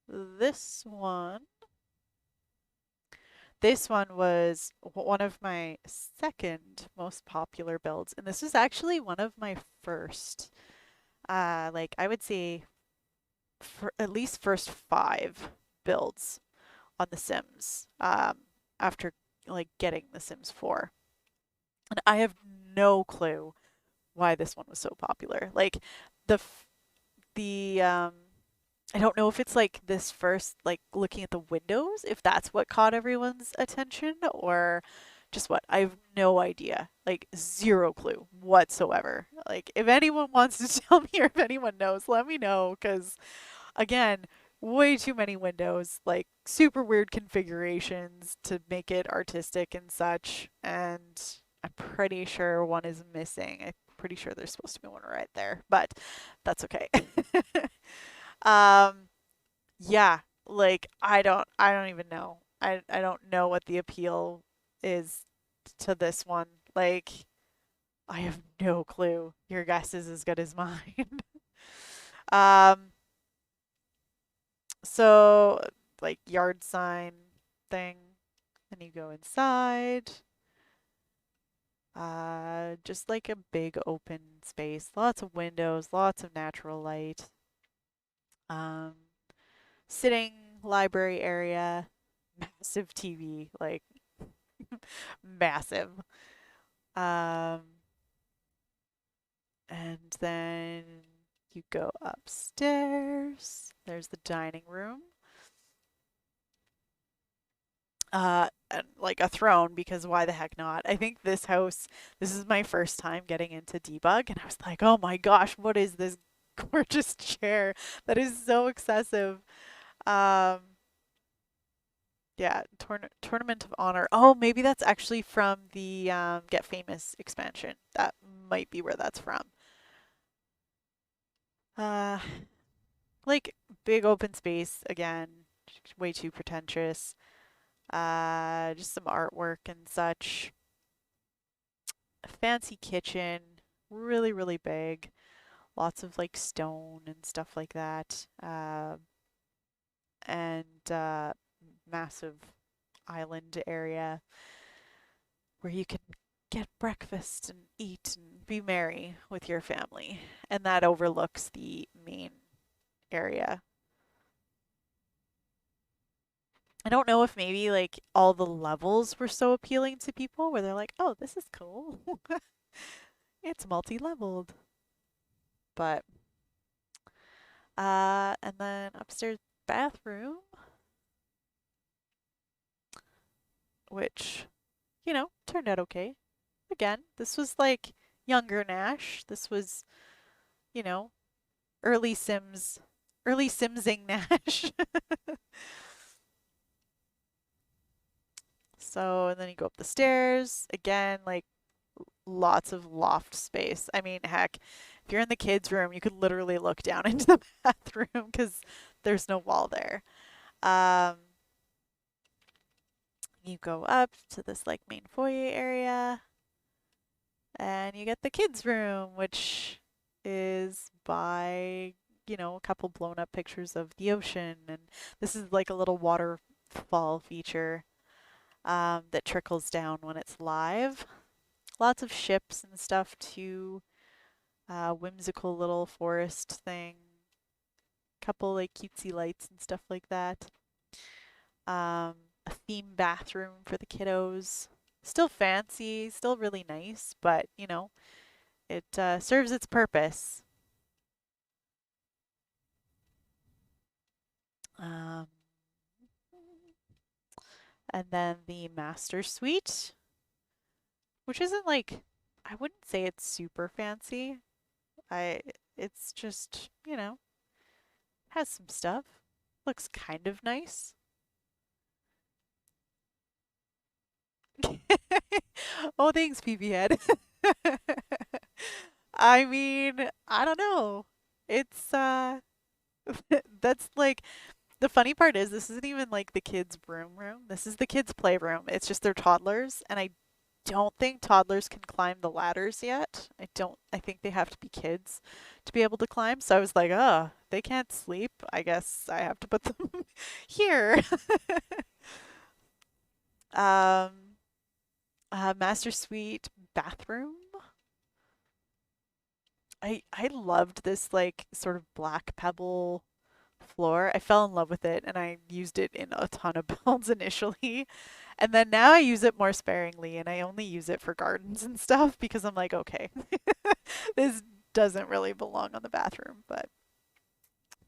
this one, this one was one of my second most popular builds, and this was actually one of my first, like I would say, for at least first five builds on The Sims. After like getting The Sims 4, and I have no clue why this one was so popular. Like the I don't know if it's like this first, like looking at the windows, if that's what caught everyone's attention, or just what. I have no idea. Like zero clue whatsoever. Like if anyone wants to tell me or if anyone knows, let me know because again, way too many windows, like super weird configurations to make it artistic and such, and I'm pretty sure one is missing. I'm pretty sure there's supposed to be one right there, but that's okay. um yeah, like I don't even know. I don't know what the appeal is to this one. Like I have no clue. Your guess is as good as mine. um so like yard sign thing, and you go inside. Just like a big open space, lots of windows, lots of natural light. Um Sitting library area, massive TV, like massive. Um, and then you go upstairs. There's the dining room. And like a throne because why the heck not? I think this house, this is my first time getting into debug, and I was like, oh my gosh, what is this gorgeous chair that is so excessive? Um, Yeah, Tournament of Honor. Oh, maybe that's actually from the Get Famous expansion. That might be where that's from. Uh, like big open space again, way too pretentious. Just some artwork and such. A fancy kitchen, really, really big. Lots of like stone and stuff like that. And massive island area where you can get breakfast and eat and be merry with your family. And that overlooks the main area. I don't know if maybe like all the levels were so appealing to people where they're like, oh, this is cool. It's multi-leveled. But and then upstairs bathroom, which, turned out okay. Again, this was like younger Nash. This was, you know, early Sims, early Simsing Nash. So, and then you go up the stairs. Again, like lots of loft space. I mean, heck, if you're in the kids' room, you could literally look down into the bathroom because there's no wall there. Um, you go up to this like main foyer area, and you get the kids' room, which is by, a couple blown up pictures of the ocean. And this is like a little waterfall feature that trickles down when it's live. Lots of ships and stuff too. Whimsical little forest thing. Couple like cutesy lights and stuff like that. Um, a theme bathroom for the kiddos. Still fancy, still really nice, but it serves its purpose. Um, and then the master suite, which isn't like, I wouldn't say it's super fancy. I it's just, has some stuff. Looks kind of nice. Oh, thanks, PB Head. I mean, I don't know. It's that's like the funny part is this isn't even like the kids' room. This is the kids' playroom. It's just they're toddlers, and I don't think toddlers can climb the ladders yet. I think they have to be kids to be able to climb. So I was like, oh, they can't sleep. I guess I have to put them here. Um, Master Suite bathroom. I loved this like sort of black pebble floor. I fell in love with it and I used it in a ton of builds initially. And then now I use it more sparingly and I only use it for gardens and stuff because I'm like, okay, this doesn't really belong on the bathroom, but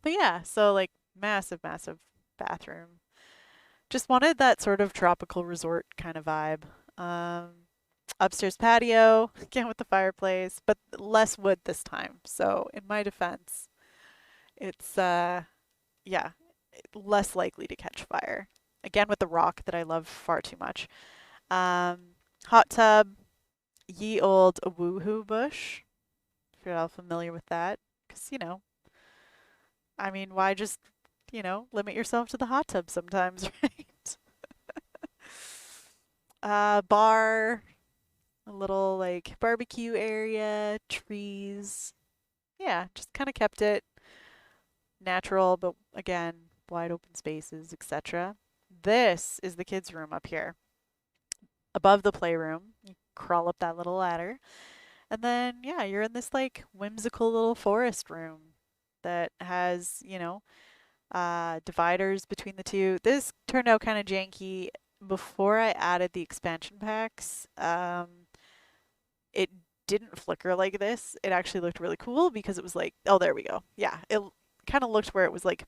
yeah, so like massive, massive bathroom. Just wanted that sort of tropical resort kind of vibe. Um, Upstairs patio, again with the fireplace, but less wood this time. So in my defense, it's yeah, less likely to catch fire. Again with the rock that I love far too much. Hot tub, ye old woohoo bush. If you're all familiar with that, because I mean, why just limit yourself to the hot tub sometimes, right? Bar, a little like barbecue area, trees. Yeah, just kind of kept it natural, but again, wide open spaces, etc. This is the kids' room up here. Above the playroom, you crawl up that little ladder, and then yeah, you're in this like whimsical little forest room that has, dividers between the two. This turned out kind of janky. Before I added the expansion packs, it didn't flicker like this. It actually looked really cool because it was like, oh, there we go. Yeah, it kind of looked where it was like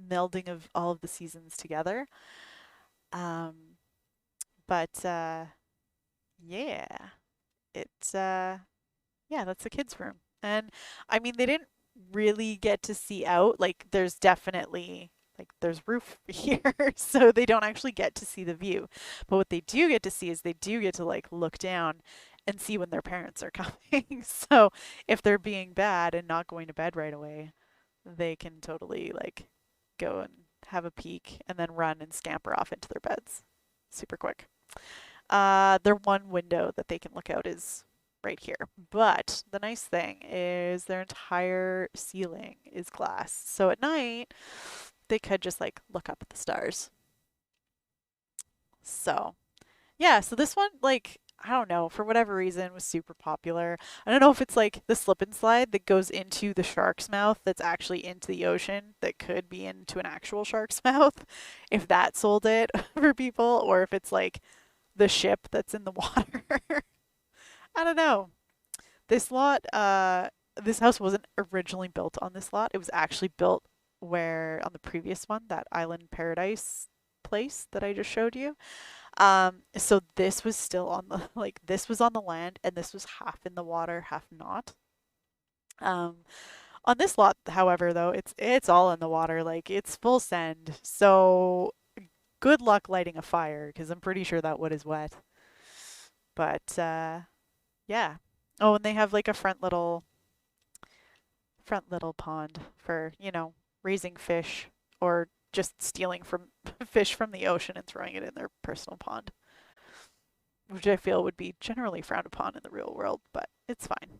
melding of all of the seasons together. Um, but yeah, it's yeah, that's the kids' room. And I mean, they didn't really get to see out. Like, there's definitely there's roof here, so they don't actually get to see the view. But what they do get to see is they do get to like look down and see when their parents are coming. So if they're being bad and not going to bed right away, they can totally like go and have a peek and then run and scamper off into their beds super quick. Their one window that they can look out is right here. But the nice thing is their entire ceiling is glass. So at night, they could just like look up at the stars. So, yeah, so this one, like, I don't know, for whatever reason, was super popular. I don't know if it's like the slip and slide that goes into the shark's mouth that's actually into the ocean that could be into an actual shark's mouth, if that sold it for people, or if it's like the ship that's in the water. I don't know. This lot, this house wasn't originally built on this lot. It was actually built where on the previous one, that Island Paradise place that I just showed you. So this was still on the like this was on the land and this was half in the water, half not. Um, on this lot, however, though, it's all in the water, like it's full send. So good luck lighting a fire because I'm pretty sure that wood is wet. But yeah. Oh, and they have like a front little pond for, raising fish or just stealing from fish from the ocean and throwing it in their personal pond, which I feel would be generally frowned upon in the real world, but it's fine.